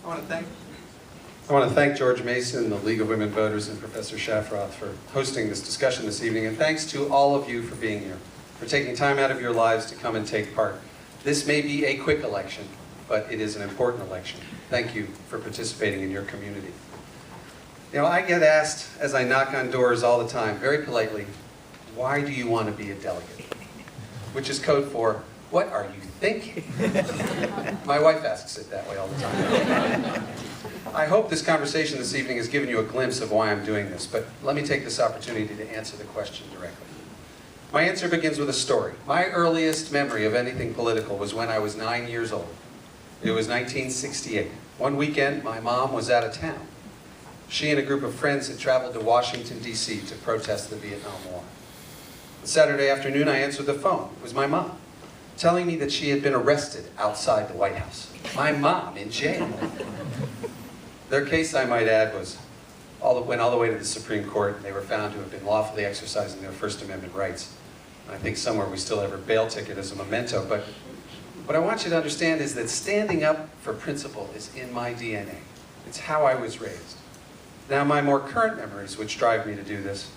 I want to thank George Mason, the League of Women Voters, and Professor Shafroth for hosting this discussion this evening, and thanks to all of you for being here, for taking time out of your lives to come and take part. This may be a quick election, but it is an important election. Thank you for participating in your community. You know, I get asked, as I knock on doors all the time, very politely, why do you want to be a delegate? Which is code for, what are you thinking? My wife asks it that way all the time. I hope this conversation this evening has given you a glimpse of why I'm doing this, but let me take this opportunity to answer the question directly. My answer begins with a story. My earliest memory of anything political was when I was 9 years old. It was 1968. One weekend, my mom was out of town. She and a group of friends had traveled to Washington, D.C. to protest the Vietnam War. On Saturday afternoon, I answered the phone. It was my mom, telling me that she had been arrested outside the White House. My mom in jail. Their case, I might add, went all the way to the Supreme Court, and they were found to have been lawfully exercising their First Amendment rights. And I think somewhere we still have a bail ticket as a memento, but what I want you to understand is that standing up for principle is in my DNA. It's how I was raised. Now, my more current memories, which drive me to do this,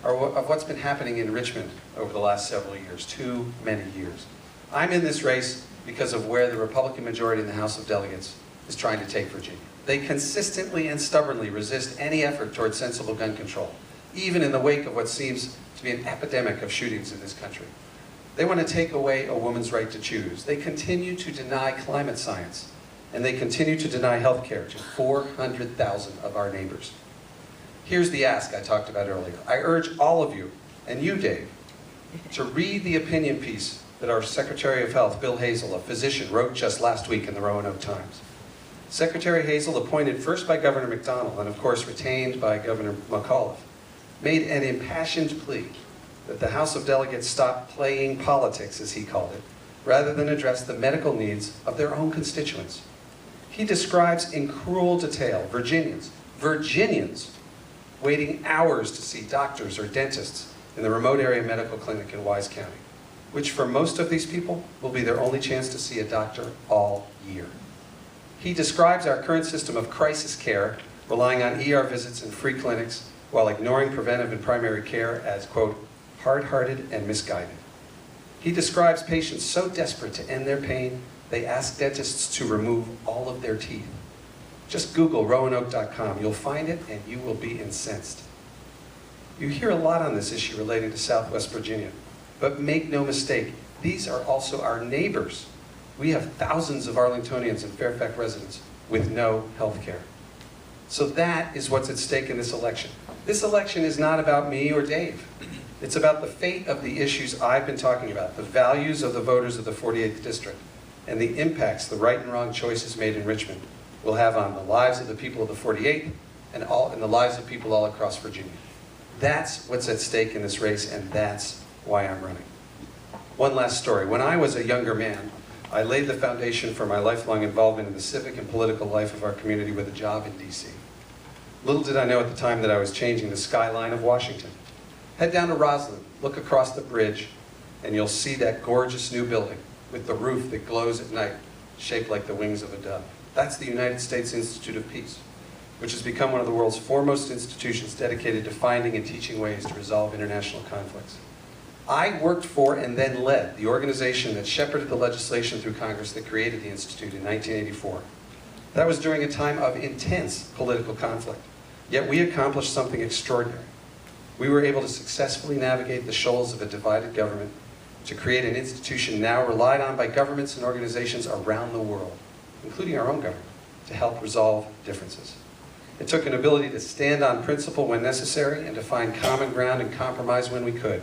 are of what's been happening in Richmond over the last several years, too many years. I'm in this race because of where the Republican majority in the House of Delegates is trying to take Virginia. They consistently and stubbornly resist any effort toward sensible gun control, even in the wake of what seems to be an epidemic of shootings in this country. They want to take away a woman's right to choose. They continue to deny climate science, and they continue to deny health care to 400,000 of our neighbors. Here's the ask I talked about earlier. I urge all of you, and you, Dave, to read the opinion piece that our Secretary of Health, Bill Hazel, a physician, wrote just last week in the Roanoke Times. Secretary Hazel, appointed first by Governor McDonnell and of course retained by Governor McAuliffe, made an impassioned plea that the House of Delegates stop playing politics, as he called it, rather than address the medical needs of their own constituents. He describes in cruel detail Virginians waiting hours to see doctors or dentists in the remote area medical clinic in Wise County, which for most of these people will be their only chance to see a doctor all year. He describes our current system of crisis care, relying on ER visits and free clinics, while ignoring preventive and primary care as, quote, hard-hearted and misguided. He describes patients so desperate to end their pain, they ask dentists to remove all of their teeth. Just Google Roanoke.com. You'll find it and you will be incensed. You hear a lot on this issue relating to Southwest Virginia, but make no mistake, these are also our neighbors. We have thousands of Arlingtonians and Fairfax residents with no health care. So that is what's at stake in this election. This election is not about me or Dave. It's about the fate of the issues I've been talking about, the values of the voters of the 48th District, and the impacts the right and wrong choices made in Richmond will have on the lives of the people of the 48th and the lives of people all across Virginia. That's what's at stake in this race, and that's why I'm running. One last story. When I was a younger man, I laid the foundation for my lifelong involvement in the civic and political life of our community with a job in D.C. Little did I know at the time that I was changing the skyline of Washington. Head down to Roslyn, look across the bridge, and you'll see that gorgeous new building with the roof that glows at night, shaped like the wings of a dove. That's the United States Institute of Peace, which has become one of the world's foremost institutions dedicated to finding and teaching ways to resolve international conflicts. I worked for and then led the organization that shepherded the legislation through Congress that created the Institute in 1984. That was during a time of intense political conflict, yet we accomplished something extraordinary. We were able to successfully navigate the shoals of a divided government to create an institution now relied on by governments and organizations around the world, including our own government, to help resolve differences. It took an ability to stand on principle when necessary and to find common ground and compromise when we could.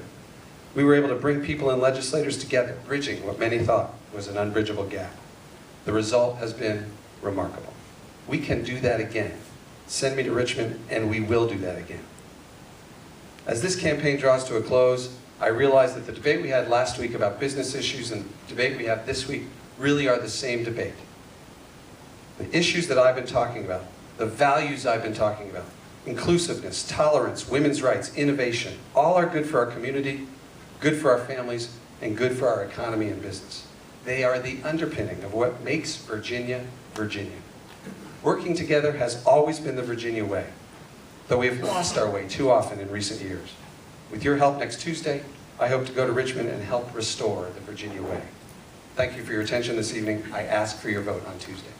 We were able to bring people and legislators together, bridging what many thought was an unbridgeable gap. The result has been remarkable. We can do that again. Send me to Richmond, and we will do that again. As this campaign draws to a close, I realize that the debate we had last week about business issues and the debate we have this week really are the same debate. The issues that I've been talking about, the values I've been talking about, inclusiveness, tolerance, women's rights, innovation, all are good for our community, good for our families, and good for our economy and business. They are the underpinning of what makes Virginia, Virginia. Working together has always been the Virginia way, though we have lost our way too often in recent years. With your help next Tuesday, I hope to go to Richmond and help restore the Virginia way. Thank you for your attention this evening. I ask for your vote on Tuesday.